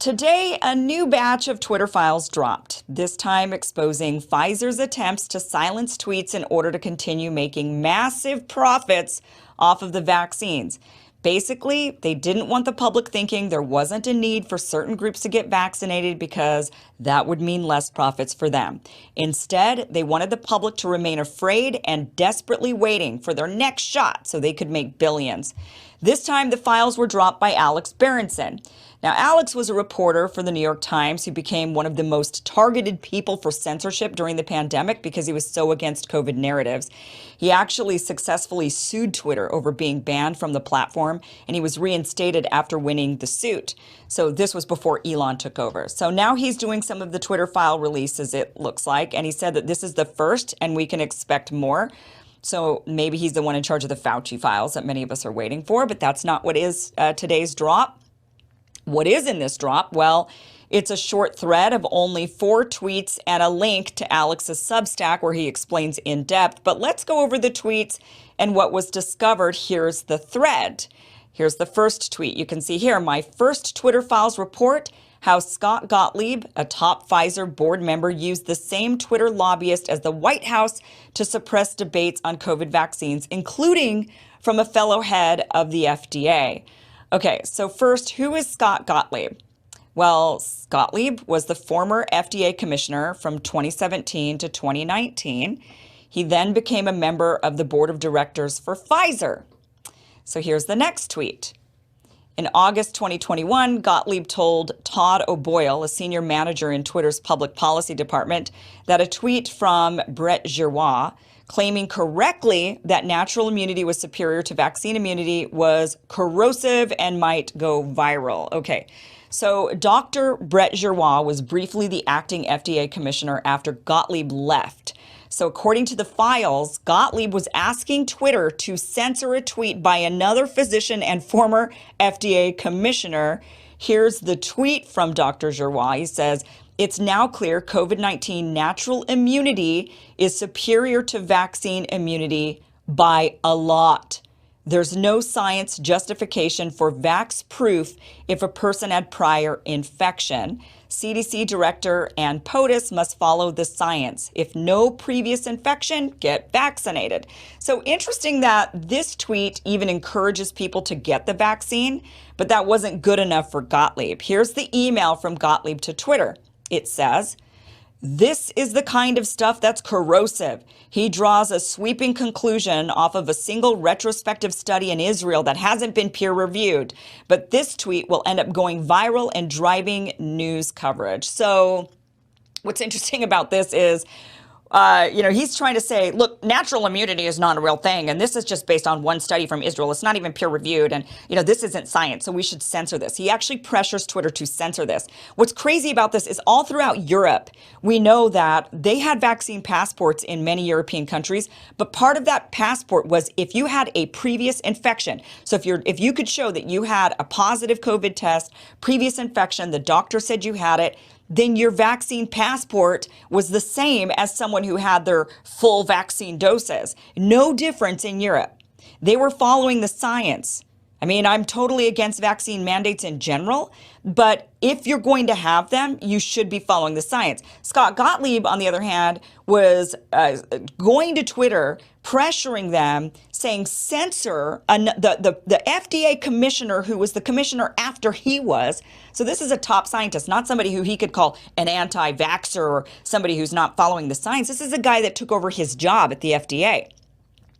Today, a new batch of Twitter files dropped, this time exposing Pfizer's attempts to silence tweets in order to continue making massive profits off of the vaccines. Basically, they didn't want the public thinking there wasn't a need for certain groups to get vaccinated because that would mean less profits for them. Instead, they wanted the public to remain afraid and desperately waiting for their next shot so they could make billions. This time, the files were dropped by Alex Berenson. Now, Alex was a reporter for the New York Times who became one of the most targeted people for censorship during the pandemic because he was so against COVID narratives. He actually successfully sued Twitter over being banned from the platform, and he was reinstated after winning the suit. So this was before Elon took over. So now he's doing some of the Twitter file releases, it looks like, and he said that this is the first and we can expect more. So maybe he's the one in charge of the Fauci files that many of us are waiting for, but that's not what is today's drop. What is in this drop? Well, it's a short thread of only 4 tweets and a link to Alex's Substack where he explains in depth. But let's go over the tweets and what was discovered. Here's the thread. Here's the first tweet. You can see here, my first Twitter files report how Scott Gottlieb, a top Pfizer board member, used the same Twitter lobbyist as the White House to suppress debates on COVID vaccines, including from a fellow head of the FDA. Okay, so first, who is Scott Gottlieb? Well, Gottlieb was the former FDA commissioner from 2017 to 2019. He then became a member of the board of directors for Pfizer. So here's the next tweet. In August 2021, Gottlieb told Todd O'Boyle, a senior manager in Twitter's public policy department, that a tweet from Brett Giroir claiming correctly that natural immunity was superior to vaccine immunity was corrosive and might go viral. Okay, so Dr. Brett Giroir was briefly the acting FDA commissioner after Gottlieb left. So according to the files, Gottlieb was asking Twitter to censor a tweet by another physician and former FDA commissioner. Here's the tweet from Dr. Giroir. He says, "It's now clear COVID-19 natural immunity is superior to vaccine immunity by a lot. There's no science justification for vax proof if a person had prior infection. CDC director Ann POTUS must follow the science. If no previous infection, get vaccinated." So interesting that this tweet even encourages people to get the vaccine, but that wasn't good enough for Gottlieb. Here's the email from Gottlieb to Twitter. It says, "This is the kind of stuff that's corrosive. He draws a sweeping conclusion off of a single retrospective study in Israel that hasn't been peer-reviewed. But this tweet will end up going viral and driving news coverage." So what's interesting about this is, he's trying to say, look, natural immunity is not a real thing. And this is just based on one study from Israel. It's not even peer reviewed. And, this isn't science. So we should censor this. He actually pressures Twitter to censor this. What's crazy about this is all throughout Europe, we know that they had vaccine passports in many European countries. But part of that passport was if you had a previous infection. So if you could show that you had a positive COVID test, previous infection, the doctor said you had it, then your vaccine passport was the same as someone who had their full vaccine doses. No difference in Europe. They were following the science. I mean, I'm totally against vaccine mandates in general, but if you're going to have them, you should be following the science. Scott Gottlieb, on the other hand, was going to Twitter, pressuring them, saying censor the FDA commissioner who was the commissioner after he was. So this is a top scientist, not somebody who he could call an anti-vaxxer or somebody who's not following the science. This is a guy that took over his job at the FDA.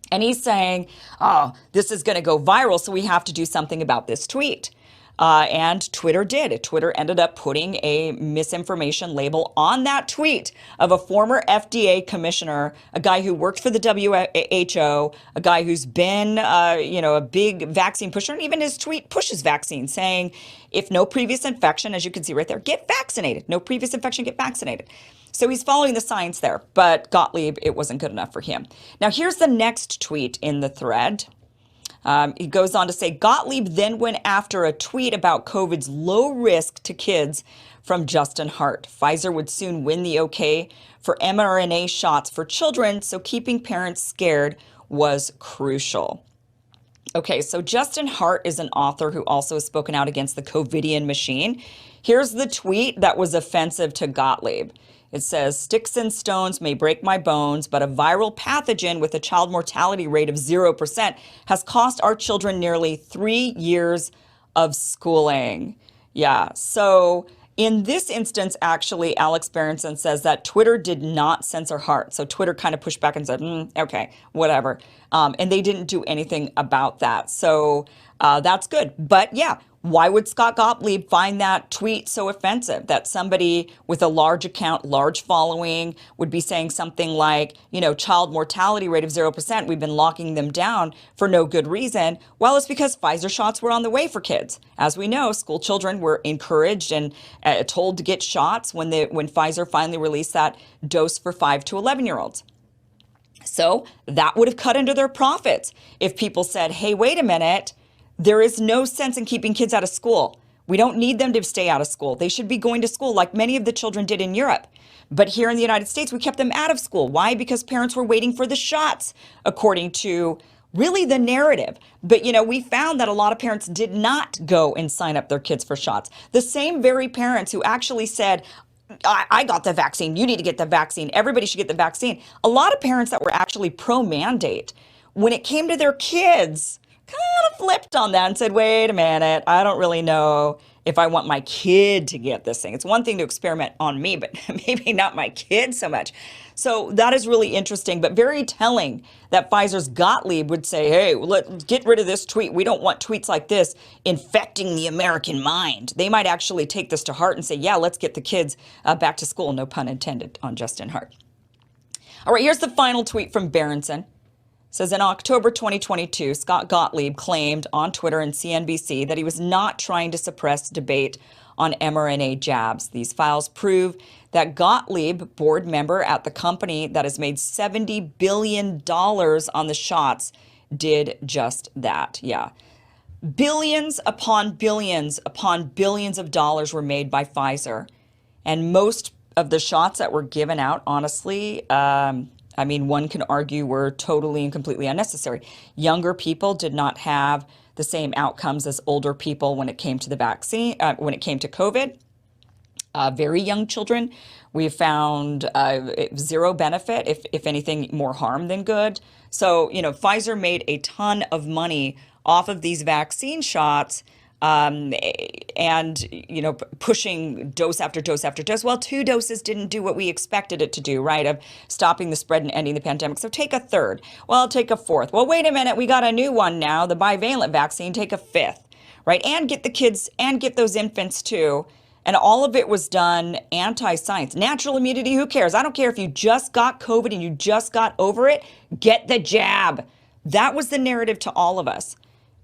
And he's saying, oh, this is going to go viral, so we have to do something about this tweet. And Twitter did. Twitter ended up putting a misinformation label on that tweet of a former FDA commissioner, a guy who worked for the WHO, a guy who's been, a big vaccine pusher. And even his tweet pushes vaccine, saying, if no previous infection, as you can see right there, get vaccinated. No previous infection, get vaccinated. So he's following the science there, but Gottlieb, it wasn't good enough for him. Now, here's the next tweet in the thread. He goes on to say, Gottlieb then went after a tweet about COVID's low risk to kids from Justin Hart. Pfizer would soon win the okay for mRNA shots for children, so keeping parents scared was crucial. Okay, so Justin Hart is an author who also has spoken out against the COVIDian machine. Here's the tweet that was offensive to Gottlieb. It says, "Sticks and stones may break my bones, but a viral pathogen with a child mortality rate of 0% has cost our children nearly 3 years of schooling." Yeah, so in this instance, actually, Alex Berenson says that Twitter did not censor Hart. So Twitter kind of pushed back and said, okay, whatever. And they didn't do anything about that. So that's good. But yeah, why would Scott Gottlieb find that tweet so offensive? That somebody with a large account, large following would be saying something like, child mortality rate of 0%. We've been locking them down for no good reason. Well, it's because Pfizer shots were on the way for kids. As we know, school children were encouraged and told to get shots when Pfizer finally released that dose for 5 to 11-year-olds. So that would have cut into their profits if people said, hey, wait a minute. There is no sense in keeping kids out of school. We don't need them to stay out of school. They should be going to school like many of the children did in Europe. But here in the United States, we kept them out of school. Why? Because parents were waiting for the shots, according to really the narrative. But, we found that a lot of parents did not go and sign up their kids for shots. The same very parents who actually said, I got the vaccine. You need to get the vaccine. Everybody should get the vaccine. A lot of parents that were actually pro-mandate, when it came to their kids, kind of flipped on that and said, wait a minute, I don't really know if I want my kid to get this thing. It's one thing to experiment on me, but maybe not my kid so much. So that is really interesting, but very telling that Pfizer's Gottlieb would say, hey, let's get rid of this tweet. We don't want tweets like this infecting the American mind. They might actually take this to heart and say, yeah, let's get the kids back to school. No pun intended on Justin Hart. All right, here's the final tweet from Berenson. Says in October 2022, Scott Gottlieb claimed on Twitter and CNBC that he was not trying to suppress debate on mRNA jabs. These files prove that Gottlieb, board member at the company that has made $70 billion on the shots, did just that. Yeah. Billions upon billions upon billions of dollars were made by Pfizer. And most of the shots that were given out, honestly, one can argue were totally and completely unnecessary. Younger people did not have the same outcomes as older people when it came to the vaccine, when it came to COVID. Very young children, we found zero benefit, if anything, more harm than good. So, Pfizer made a ton of money off of these vaccine shots. Pushing dose after dose after dose. Well, 2 doses didn't do what we expected it to do, right? Of stopping the spread and ending the pandemic. So take a third. Well, take a fourth. Well, wait a minute. We got a new one now, the bivalent vaccine. Take a fifth, right? And get the kids and get those infants too. And all of it was done anti-science. Natural immunity, who cares? I don't care if you just got COVID and you just got over it. Get the jab. That was the narrative to all of us.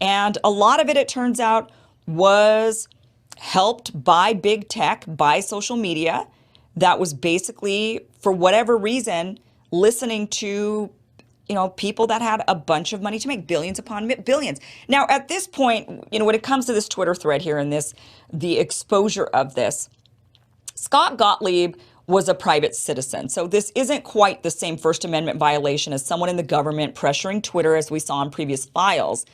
And a lot of it turns out, was helped by big tech, by social media, that was basically, for whatever reason, listening to, people that had a bunch of money to make, billions upon billions. Now, at this point, when it comes to this Twitter thread here and the exposure of this, Scott Gottlieb was a private citizen. So this isn't quite the same First Amendment violation as someone in the government pressuring Twitter, as we saw in previous files.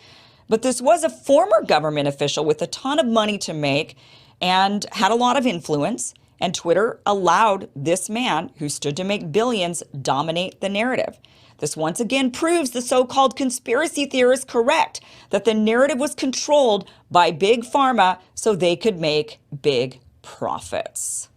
But this was a former government official with a ton of money to make and had a lot of influence. And Twitter allowed this man, who stood to make billions, dominate the narrative. This once again proves the so-called conspiracy theorists correct, that the narrative was controlled by big pharma so they could make big profits.